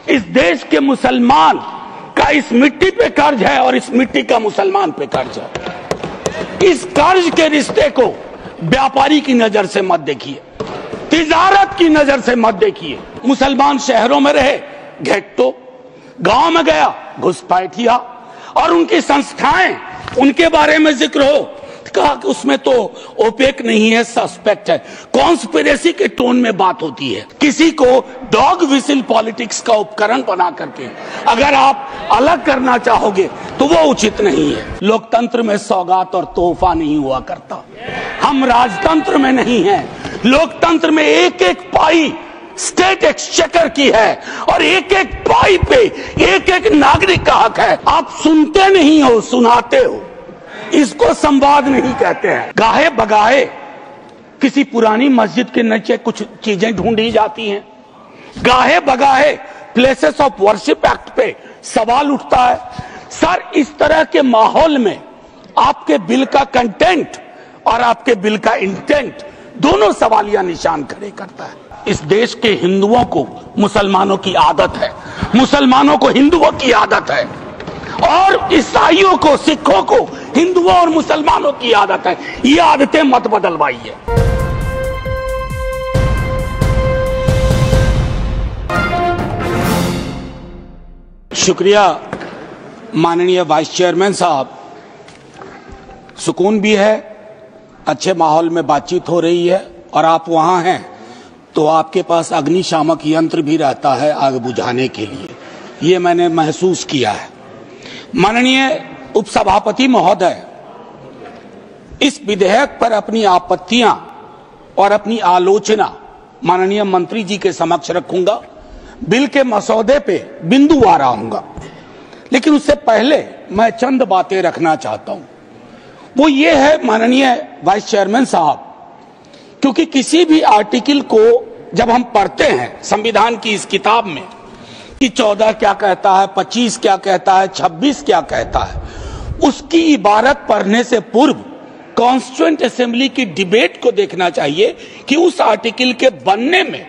इस देश के मुसलमान का इस मिट्टी पे कर्ज है और इस मिट्टी का मुसलमान पे कर्ज है। इस कर्ज के रिश्ते को व्यापारी की नजर से मत देखिए, तिजारत की नजर से मत देखिए। मुसलमान शहरों में रहे घेट्टो, गांव में गया घुसपैठिया, और उनकी संस्थाएं, उनके बारे में जिक्र हो कहा कि उसमें तो ओपेक नहीं है, सस्पेक्ट है। कॉन्स्पिरेसी के टोन में बात होती है। किसी को डॉग विसिल पॉलिटिक्स का उपकरण बना करके अगर आप अलग करना चाहोगे तो वो उचित नहीं है। लोकतंत्र में सौगात और तोहफा नहीं हुआ करता। हम राजतंत्र में नहीं हैं। लोकतंत्र में एक एक पाई स्टेट एक्सचेकर की है और एक एक पाई पे एक एक नागरिक का हक है। आप सुनते नहीं हो, सुनाते हो। इसको संवाद नहीं कहते हैं। गाहे बगाहे किसी पुरानी मस्जिद के नीचे कुछ चीजें ढूंढी जाती हैं। गाहे बगाहे प्लेसेस ऑफ वर्शिप एक्ट पे सवाल उठता है। सर, इस तरह के माहौल में आपके बिल का कंटेंट और आपके बिल का इंटेंट दोनों सवालिया निशान खड़े करता है। इस देश के हिंदुओं को मुसलमानों की आदत है, मुसलमानों को हिंदुओं की आदत है, और ईसाइयों को, सिखों को हिंदुओं और मुसलमानों की आदत है। ये आदतें मत बदलवाइए। शुक्रिया माननीय वाइस चेयरमैन साहब। सुकून भी है, अच्छे माहौल में बातचीत हो रही है, और आप वहां हैं तो आपके पास अग्निशामक यंत्र भी रहता है आग बुझाने के लिए। ये मैंने महसूस किया है। माननीय उपसभापति महोदय, इस विधेयक पर अपनी आपत्तियां और अपनी आलोचना माननीय मंत्री जी के समक्ष रखूंगा। बिल के मसौदे पे बिंदुवार आऊंगा, लेकिन उससे पहले मैं चंद बातें रखना चाहता हूं। वो ये है माननीय वाइस चेयरमैन साहब, क्योंकि किसी भी आर्टिकल को जब हम पढ़ते हैं संविधान की इस किताब में कि 14 क्या कहता है, 25 क्या कहता है, 26 क्या कहता है, उसकी इबारत पढ़ने से पूर्व कॉन्स्टिट्यूएंट असेंबली की डिबेट को देखना चाहिए कि उस आर्टिकल के बनने में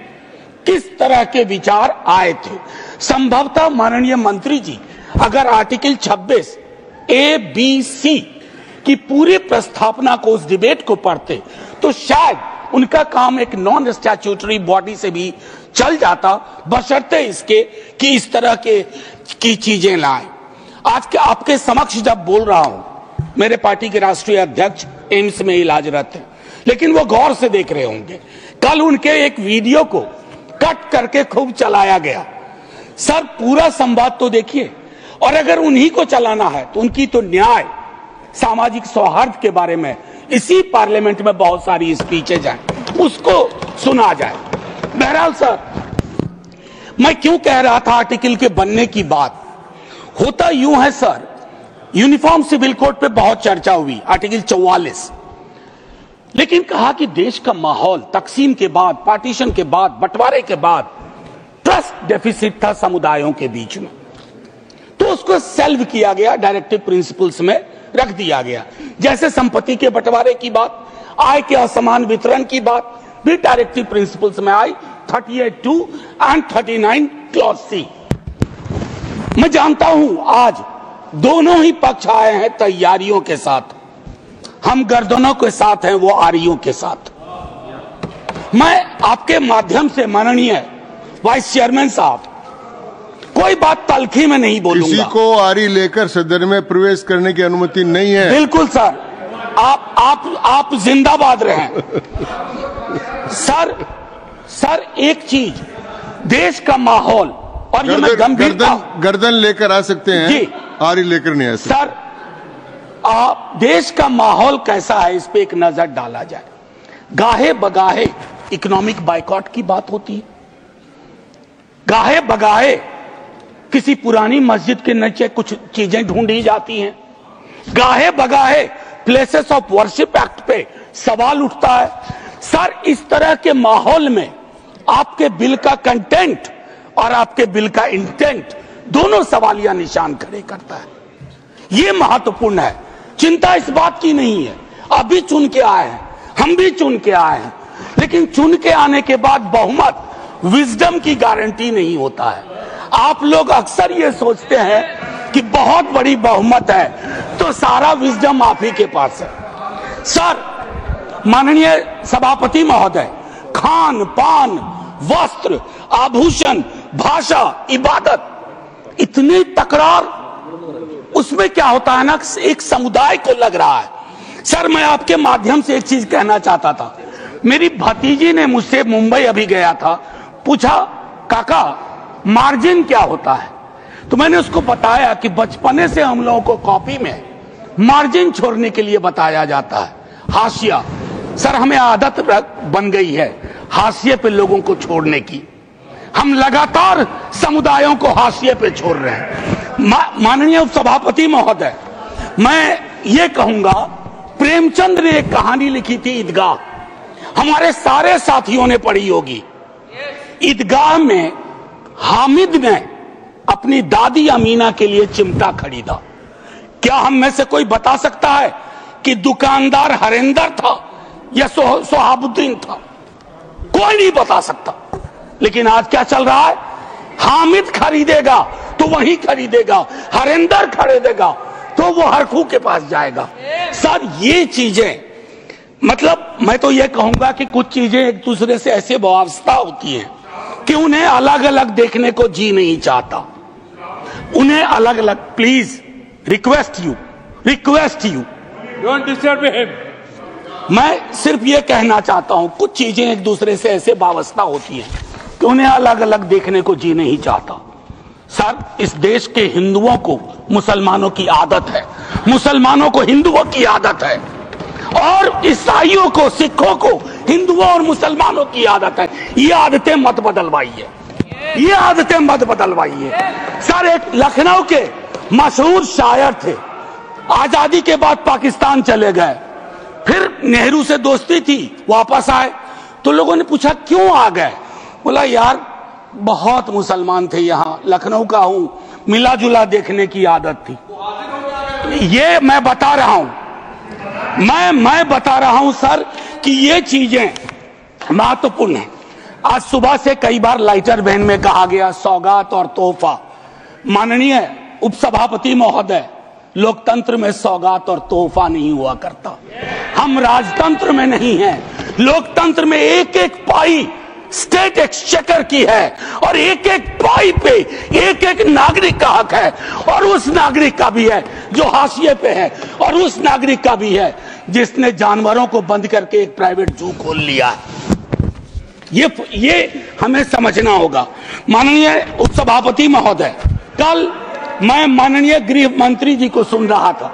किस तरह के विचार आए थे। संभवतः माननीय मंत्री जी अगर आर्टिकल 26 ABC की पूरी प्रस्तावना को, उस डिबेट को पढ़ते तो शायद उनका काम एक नॉन स्टैट्यूटरी बॉडी से भी चल जाता, बशर्ते इसके कि इस तरह की चीजें लाएं। आज के आपके समक्ष जब बोल रहा हूं, मेरे पार्टी के राष्ट्रीय अध्यक्ष एम्स में इलाजरत हैं, लेकिन वो गौर से देख रहे होंगे। कल उनके एक वीडियो को कट करके खूब चलाया गया। सर, पूरा संवाद तो देखिए, और अगर उन्हीं को चलाना है तो उनकी तो न्याय, सामाजिक सौहार्द के बारे में इसी पार्लियामेंट में बहुत सारी स्पीचेज हैं, उसको सुना जाए। बहरहाल सर, मैं क्यों कह रहा था आर्टिकल के बनने की बात, होता यूं है सर, यूनिफॉर्म सिविल कोड पे बहुत चर्चा हुई, आर्टिकल 44, लेकिन कहा कि देश का माहौल तकसीम के बाद, पार्टीशन के बाद, बंटवारे के बाद ट्रस्ट डेफिसिट था समुदायों के बीच में, तो उसको सेल्व किया गया, डायरेक्टिव प्रिंसिपल्स में रख दिया गया। जैसे संपत्ति के बंटवारे की बात, आय के असमान वितरण की बात भी डायरेक्टिव प्रिंसिपल्स में आई, 38(2) एंड 39 क्लॉज C। मैं जानता हूं आज दोनों ही पक्ष आए हैं तैयारियों के साथ, हम गर्दनों के साथ हैं, वो आरियों के साथ। मैं आपके माध्यम से माननीय वाइस चेयरमैन साहब, कोई बात तलखी में नहीं बोलूंगा। किसी को आरी लेकर सदन में प्रवेश करने की अनुमति नहीं है। बिल्कुल सर, आप जिंदाबाद रहें। सर एक चीज, देश का माहौल, और ये मैं गंभीरता, गर्दन लेकर आ सकते हैं जी, आरी लेकर नहीं आ सकते। सर, देश का माहौल कैसा है, इस पे एक नजर डाला जाए। गाहे बगाहे इकोनॉमिक बाइकॉट की बात होती है। गाहे बगाहे किसी पुरानी मस्जिद के नीचे कुछ चीजें ढूंढी जाती हैं। गाहे बगाहे प्लेसेस ऑफ वर्शिप एक्ट पे सवाल उठता है। सर, इस तरह के माहौल में आपके बिल का कंटेंट और आपके बिल का इंटेंट दोनों सवालिया निशान खड़े करता है। ये महत्वपूर्ण है। चिंता इस बात की नहीं है, अभी चुन के आए हैं, हम भी चुन के आए हैं, लेकिन चुन के आने के बाद बहुमत विजडम की गारंटी नहीं होता है। आप लोग अक्सर ये सोचते हैं कि बहुत बड़ी बहुमत है तो सारा विजडम आप ही के पास है। सर, माननीय सभापति महोदय, खान पान, वस्त्र, आभूषण, भाषा, इबादत, इतनी तकरार, उसमें क्या होता है ना, एक समुदाय को लग रहा है। सर, मैं आपके माध्यम से एक चीज कहना चाहता था। मेरी भतीजी ने मुझसे, मुंबई अभी गया था, पूछा काका मार्जिन क्या होता है, तो मैंने उसको बताया कि बचपने से हम लोगों को कॉपी में मार्जिन छोड़ने के लिए बताया जाता है, हाशिया। सर, हमें आदत बन गई है हाशिए पे लोगों को छोड़ने की। हम लगातार समुदायों को हाशिए पे छोड़ रहे हैं। माननीय उपसभापति महोदय, मैं ये कहूंगा, प्रेमचंद ने एक कहानी लिखी थी, ईदगाह। हमारे सारे साथियों ने पढ़ी होगी। ईदगाह में हामिद ने अपनी दादी अमीना के लिए चिमटा खरीदा। क्या हम में से कोई बता सकता है कि दुकानदार हरिंदर था या सोहाबुद्दीन था? कोई नहीं बता सकता। लेकिन आज क्या चल रहा है, हामिद खरीदेगा तो वही खरीदेगा, हरिंदर खरीदेगा तो वो हरखू के पास जाएगा। सर, ये चीजें, मतलब मैं तो ये कहूंगा कि कुछ चीजें एक दूसरे से ऐसे वाबस्ता होती हैं कि उन्हें अलग अलग देखने को जी नहीं चाहता, उन्हें अलग अलग। Please request you don't disturb him. मैं सिर्फ ये कहना चाहता हूं, कुछ चीजें एक दूसरे से ऐसे वाबस्ता होती हैं कि उन्हें अलग अलग देखने को जी नहीं चाहता। सर, इस देश के हिंदुओं को मुसलमानों की आदत है, मुसलमानों को हिंदुओं की आदत है, और ईसाइयों को, सिखों को हिंदुओं और मुसलमानों की आदत है। ये आदतें मत बदलवाइए, ये आदतें मत बदलवाइए। सर, एक लखनऊ के मशहूर शायर थे, आजादी के बाद पाकिस्तान चले गए, फिर नेहरू से दोस्ती थी, वापस आए तो लोगों ने पूछा क्यों आ गए? बोला यार बहुत मुसलमान थे यहाँ, लखनऊ का हूं, मिला जुला देखने की आदत थी। ये मैं बता रहा हूं, मैं बता रहा हूं सर कि ये चीजें महत्वपूर्ण है। आज सुबह से कई बार लाइटर वैन में कहा गया सौगात और तोहफा। माननीय उपसभापति महोदय, लोकतंत्र में सौगात और तोहफा नहीं हुआ करता। हम राजतंत्र में नहीं हैं, लोकतंत्र में एक एक पाई स्टेट एक्सचेकर की है, और एक एक पाई पे एक एक नागरिक का हक है, और उस नागरिक का भी है जो हाशिए पे है, और उस नागरिक का भी है जिसने जानवरों को बंद करके एक प्राइवेट जू खोल लिया है। ये हमें समझना होगा। माननीय उपसभापति महोदय, कल मैं माननीय गृह मंत्री जी को सुन रहा था।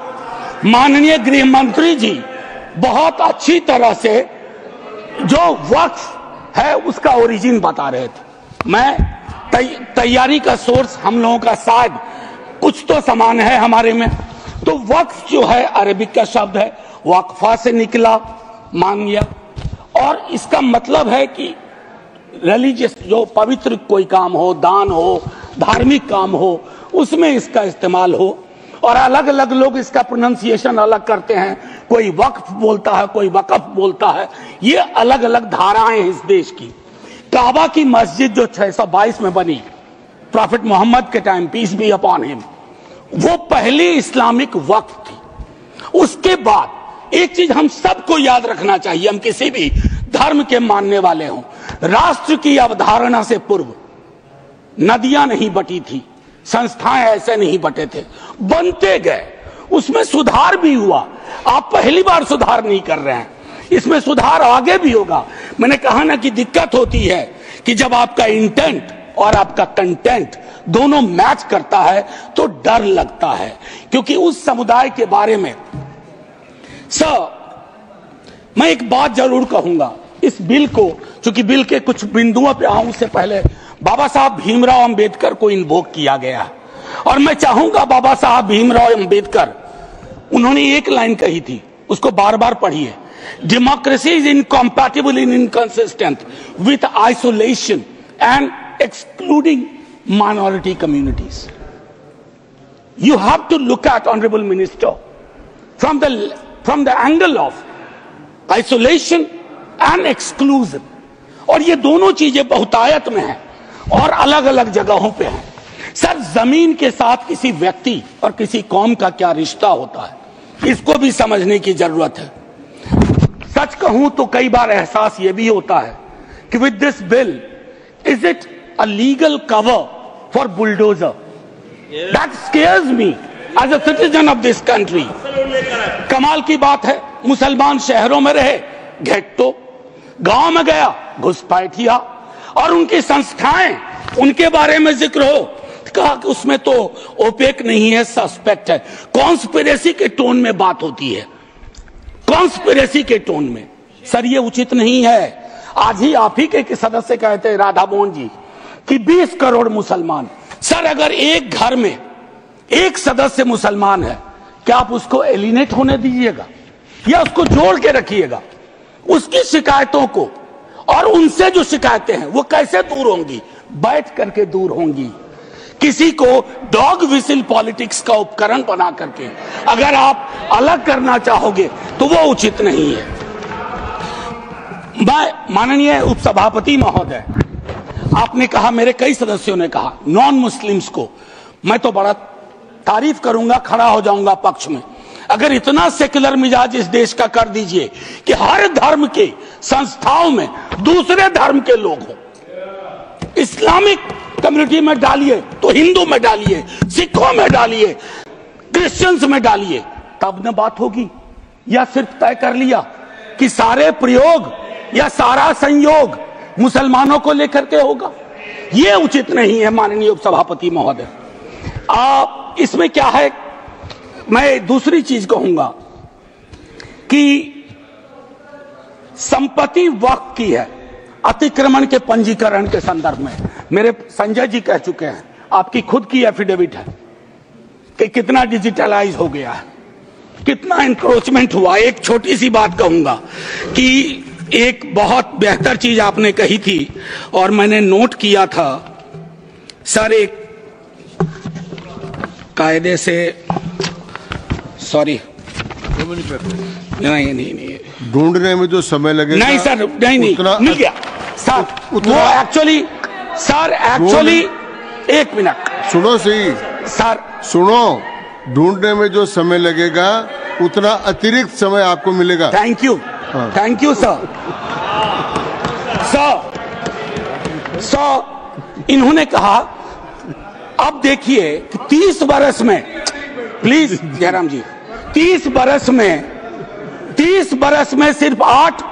माननीय गृह मंत्री जी बहुत अच्छी तरह से जो वक्फ है उसका ओरिजिन बता रहे थे। मैं तैयारी का सोर्स हम लोगों का शायद कुछ तो समान है हमारे में। तो वक्फ जो है अरबिक का शब्द है, वक्फा से निकला, मान लिया, और इसका मतलब है कि रिलीजियस, जो पवित्र कोई काम हो, दान हो, धार्मिक काम हो, उसमें इसका इस्तेमाल हो। और अलग अलग लोग इसका प्रोनाउंसिएशन अलग करते हैं, कोई वक्फ बोलता है, कोई वकफ बोलता है। ये अलग अलग धाराएं हैं इस देश की। काबा की मस्जिद जो 622 में बनी, प्रॉफिट मोहम्मद के time, peace be upon him, वो पहली इस्लामिक वक्फ थी। उसके बाद एक चीज हम सबको याद रखना चाहिए, हम किसी भी धर्म के मानने वाले हों, राष्ट्र की अवधारणा से पूर्व नदियां नहीं बटी थी, संस्थाएं ऐसे नहीं बटे थे, बनते गए, उसमें सुधार भी हुआ। आप पहली बार सुधार नहीं कर रहे हैं, इसमें सुधार आगे भी होगा। मैंने कहा ना कि दिक्कत होती है कि जब आपका इंटेंट और आपका कंटेंट दोनों मैच करता है तो डर लगता है, क्योंकि उस समुदाय के बारे में मैं एक बात जरूर कहूंगा। इस बिल को, चूंकि बिल के कुछ बिंदुओं पे आऊं उससे पहले, बाबा साहब भीमराव अंबेडकर को इन्वोक किया गया, और मैं चाहूंगा बाबा साहब भीमराव अंबेडकर, उन्होंने एक लाइन कही थी, उसको बार बार पढ़िए, democracy is incompatible in inconsistent with isolation and excluding minority communities. You have to look at honourable minister from the angle of isolation and exclusion, और ये दोनों चीजें बहुतायत में हैं और अलग अलग जगहों पे हैं। सर, जमीन के साथ किसी व्यक्ति और किसी कौम का क्या रिश्ता होता है, इसको भी समझने की जरूरत है। सच कहूं तो कई बार एहसास यह भी होता है कि with this bill is it a legal cover for bulldozer? That scares me as a citizen of this country. कमाल की बात है, मुसलमान शहरों में रहे, घेट्टो, गांव में गया घुसपैठिया, और उनकी संस्थाएं, उनके बारे में जिक्र हो, कहा कि उसमें तो ओपेक नहीं है, सस्पेक्ट है। कॉन्स्पिरेसी के टोन में बात होती है, कॉन्स्पिरेसी के टोन में। सर, ये उचित नहीं है। आज ही आप ही के सदस्य कहते हैं, राधा मोहन जी, कि 20 करोड़ मुसलमान। सर, अगर एक घर में एक सदस्य मुसलमान है, क्या आप उसको एलिनेट होने दीजिएगा या उसको जोड़ के रखिएगा? उसकी शिकायतों को और उनसे जो शिकायतें हैं वो कैसे दूर होंगी? बैठ करके दूर होंगी। किसी को डॉग विसिल पॉलिटिक्स का उपकरण बना करके अगर आप अलग करना चाहोगे तो वो उचित नहीं है। माननीय उपसभापति महोदय, आपने कहा, मेरे कई सदस्यों ने कहा, नॉन मुस्लिम्स को, मैं तो बड़ा तारीफ करूंगा, खड़ा हो जाऊंगा पक्ष में, अगर इतना सेक्युलर मिजाज इस देश का कर दीजिए कि हर धर्म के संस्थाओं में दूसरे धर्म के लोग हों। इस्लामिक कम्युनिटी में डालिए तो हिंदू में डालिए, सिखों में डालिए, क्रिश्चियंस में डालिए, तब न बात होगी। या सिर्फ तय कर लिया कि सारे प्रयोग या सारा संयोग मुसलमानों को लेकर के होगा? यह उचित नहीं है माननीय उपसभापति महोदय। इसमें क्या है, मैं दूसरी चीज कहूंगा कि संपत्ति वक्फ की है अतिक्रमण के पंजीकरण के संदर्भ में। मेरे संजय जी कह चुके हैं, आपकी खुद की एफिडेविट है कि कितना डिजिटलाइज हो गया है, कितना इंक्रोचमेंट हुआ। एक छोटी सी बात कहूंगा कि एक बहुत बेहतर चीज आपने कही थी और मैंने नोट किया था सर, एक कायदे से, सॉरी, नहीं, ढूंढने में जो समय लगेगा, नहीं सर, नहीं मिल गया सर, वो एक्चुअली सर, एक मिनट सुनो सही सर, सुनो, ढूंढने में जो समय लगेगा उतना अतिरिक्त समय आपको मिलेगा। Thank you sir. इन्होंने कहा, अब देखिए कि 30 बरस में, प्लीज जयराम जी, 30 बरस में सिर्फ 8।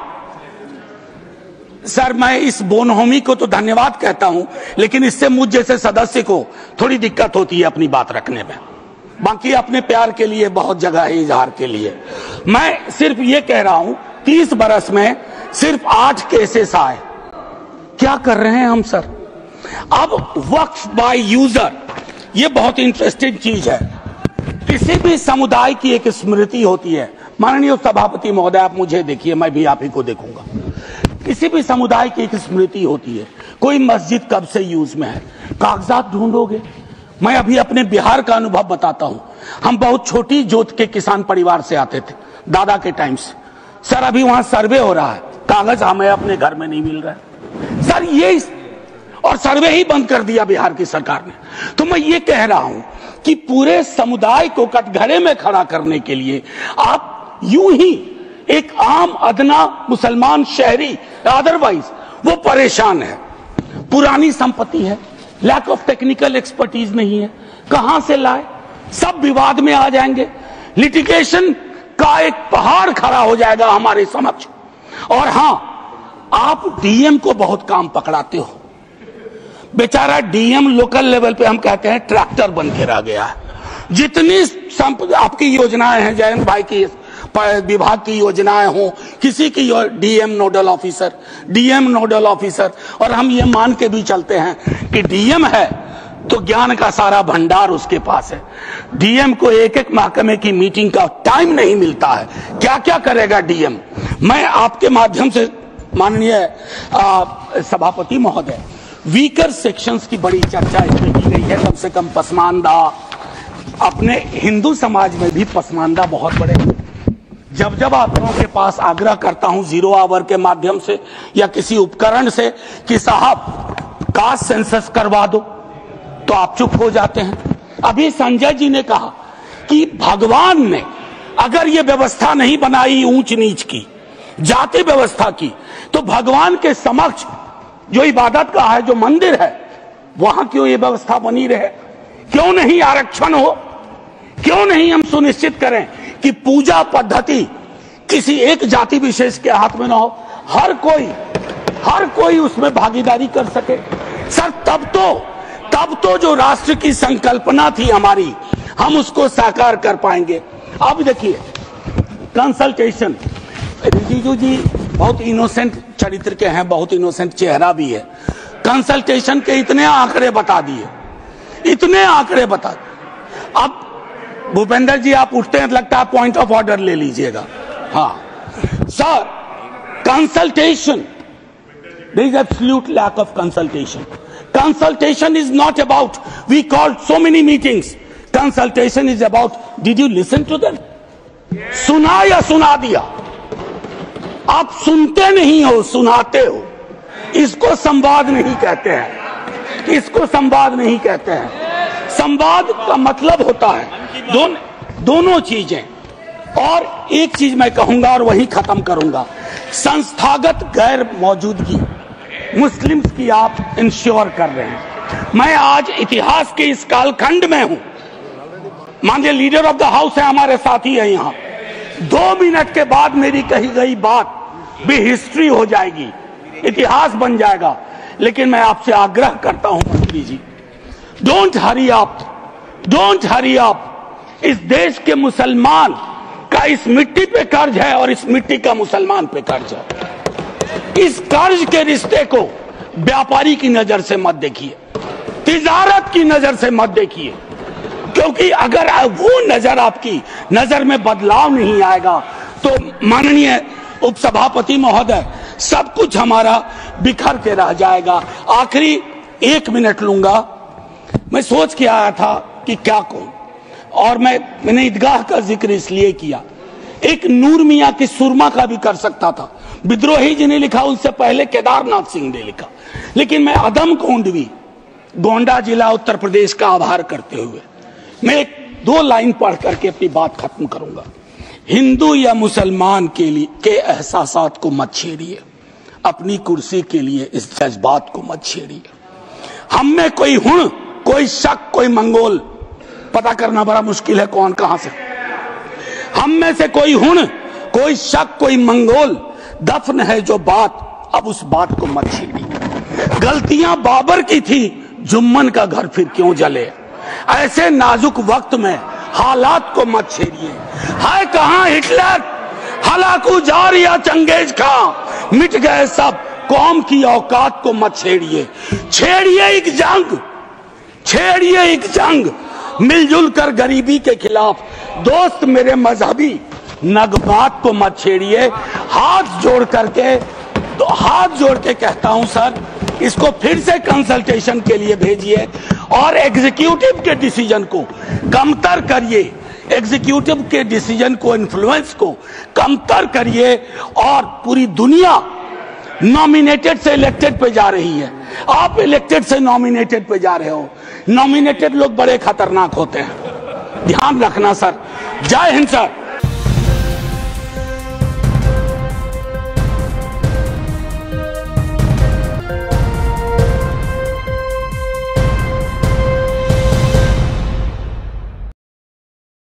सर, मैं इस बोनहोमी को तो धन्यवाद कहता हूं, लेकिन इससे मुझ जैसे सदस्य को थोड़ी दिक्कत होती है अपनी बात रखने में। बाकी अपने प्यार के लिए बहुत जगह है इजहार के लिए। मैं सिर्फ ये कह रहा हूं, 30 बरस में सिर्फ 8 केसेस आए। क्या कर रहे हैं हम सर? अब वक्फ बाय यूजर, ये बहुत इंटरेस्टिंग चीज है। किसी भी समुदाय की एक स्मृति होती है। माननीय सभापति महोदय, आप मुझे देखिए, मैं भी आप ही को देखूंगा। किसी भी समुदाय की एक स्मृति होती है। कोई मस्जिद कब से यूज में है, कागजात ढूंढोगे। मैं अभी अपने बिहार का अनुभव बताता हूं। हम बहुत छोटी जोत के किसान परिवार से आते थे, दादा के टाइम से। सर, अभी वहां सर्वे हो रहा है, कागज हमें अपने घर में नहीं मिल रहा है सर। ये और सर्वे ही बंद कर दिया बिहार की सरकार ने। तो मैं ये कह रहा हूं कि पूरे समुदाय को कटघरे में खड़ा करने के लिए आप यूं ही एक आम अदना मुसलमान शहरी, अदरवाइज वो परेशान है। पुरानी संपत्ति है, लैक ऑफ टेक्निकल एक्सपर्टीज नहीं है, कहां से लाए? सब विवाद में आ जाएंगे, लिटिगेशन का एक पहाड़ खड़ा हो जाएगा हमारे समक्ष। और हां, आप डीएम को बहुत काम पकड़ाते हो। बेचारा डीएम लोकल लेवल पे हम कहते हैं ट्रैक्टर बन के रह गया है। जितनी आपकी योजनाएं हैं, जयंत भाई की विभाग की योजनाएं हो, किसी की डीएम नोडल ऑफिसर, और हम ये मान के भी चलते हैं कि डीएम है तो ज्ञान का सारा भंडार उसके पास है। डीएम को एक एक महकमे की मीटिंग का टाइम नहीं मिलता है, क्या क्या करेगा डीएम। मैं आपके माध्यम से माननीय सभापति महोदय, वीकर सेक्शंस की बड़ी चर्चा इसमें की गई है। कम से कम पसमानदा, अपने हिंदू समाज में भी पसमानदा बहुत बड़े। जब जब आप लोगों के पास आग्रह करता हूं 0 आवर के माध्यम से या किसी उपकरण से कि साहब कास्ट सेंसस करवा दो, तो आप चुप हो जाते हैं। अभी संजय जी ने कहा कि भगवान ने अगर ये व्यवस्था नहीं बनाई ऊंच नीच की, जाति व्यवस्था की, तो भगवान के समक्ष जो इबादत का है, जो मंदिर है, वहां क्यों ये व्यवस्था बनी रहे? क्यों नहीं आरक्षण हो? क्यों नहीं हम सुनिश्चित करें कि पूजा पद्धति किसी एक जाति विशेष के हाथ में ना हो, हर कोई उसमें भागीदारी कर सके? सर तब तो जो राष्ट्र की संकल्पना थी हमारी, हम उसको साकार कर पाएंगे। अब देखिए कंसल्टेशन, रिजिजू जी बहुत इनोसेंट चरित्र के हैं, बहुत इनोसेंट चेहरा भी है। कंसल्टेशन के इतने आंकड़े बता दिए, इतने आंकड़े बता दिए। अब भूपेंद्र जी आप उठते हैं, लगता है पॉइंट ऑफ ऑर्डर ले लीजिएगा। हाँ sir, consultation, there is absolute lack of consultation. Consultation is not about we called so many meetings. Consultation is about did you listen to them? सुना या सुना दिया? आप सुनते नहीं हो, सुनाते हो। इसको संवाद नहीं कहते हैं, इसको संवाद नहीं कहते हैं। संवाद का मतलब होता है दोनों चीजें। और एक चीज मैं कहूंगा और वही खत्म करूंगा, संस्थागत गैर मौजूदगी मुस्लिम्स की आप इंश्योर कर रहे हैं। मैं आज इतिहास के इस कालखंड में हूं, माननीय लीडर ऑफ द हाउस है, हमारे साथी है यहाँ। 2 मिनट के बाद मेरी कही गई बात भी हिस्ट्री हो जाएगी, इतिहास बन जाएगा। लेकिन मैं आपसे आग्रह करता हूं मंत्री जी, don't hurry up, don't hurry up. इस देश के मुसलमान का इस मिट्टी पे कर्ज है और इस मिट्टी का मुसलमान पे कर्ज है। इस कर्ज के रिश्ते को व्यापारी की नजर से मत देखिए, तिजारत की नजर से मत देखिए, क्योंकि अगर वो नजर आपकी नजर में बदलाव नहीं आएगा तो माननीय उपसभापति महोदय, सब कुछ हमारा बिखर के रह जाएगा। आखिरी 1 मिनट लूंगा। मैं सोच के आया था कि क्या कहूं, और मैंने ईदगाह का जिक्र इसलिए किया। एक नूर मियां की सुरमा का भी कर सकता था, विद्रोही जी ने लिखा, उनसे पहले केदारनाथ सिंह ने लिखा। लेकिन मैं अदम कोंडवी, गोंडा जिला उत्तर प्रदेश का आभार करते हुए मैं 2 लाइन पढ़ करके अपनी बात खत्म करूंगा। हिंदू या मुसलमान के लिए के एहसासात को मत छेड़िए, अपनी कुर्सी के लिए इस जज्बात को मत छेड़िए। हम में कोई हुण, कोई शक, कोई मंगोल, पता करना बड़ा मुश्किल है कौन कहां से। हम में से कोई हुण, कोई शक, कोई मंगोल दफन है जो बात, अब उस बात को मत छेड़िए। गलतियां बाबर की थी, जुम्मन का घर फिर क्यों जले। ऐसे नाजुक वक्त में हालात को मत छेड़िए। है कहां हिटलर, हलाकू जार या चंगेज खां, मिट गए सब, कौम की औकात को मत छेड़िए। छेड़िए एक जंग, छेड़िए एक जंग, मिलजुल कर गरीबी के खिलाफ। दोस्त मेरे मजहबी नगमात को मत छेड़िए। हाथ जोड़ के कहता हूं सर, इसको फिर से कंसल्टेशन के लिए भेजिए और एग्जीक्यूटिव के डिसीजन को कमतर करिए, एग्जीक्यूटिव के डिसीजन को, इन्फ्लुएंस को कमतर करिए। और पूरी दुनिया नॉमिनेटेड से इलेक्टेड पे जा रही है, आप इलेक्टेड से नॉमिनेटेड पे जा रहे हो। नॉमिनेटेड लोग बड़े खतरनाक होते हैं, ध्यान रखना सर। जय हिंद सर।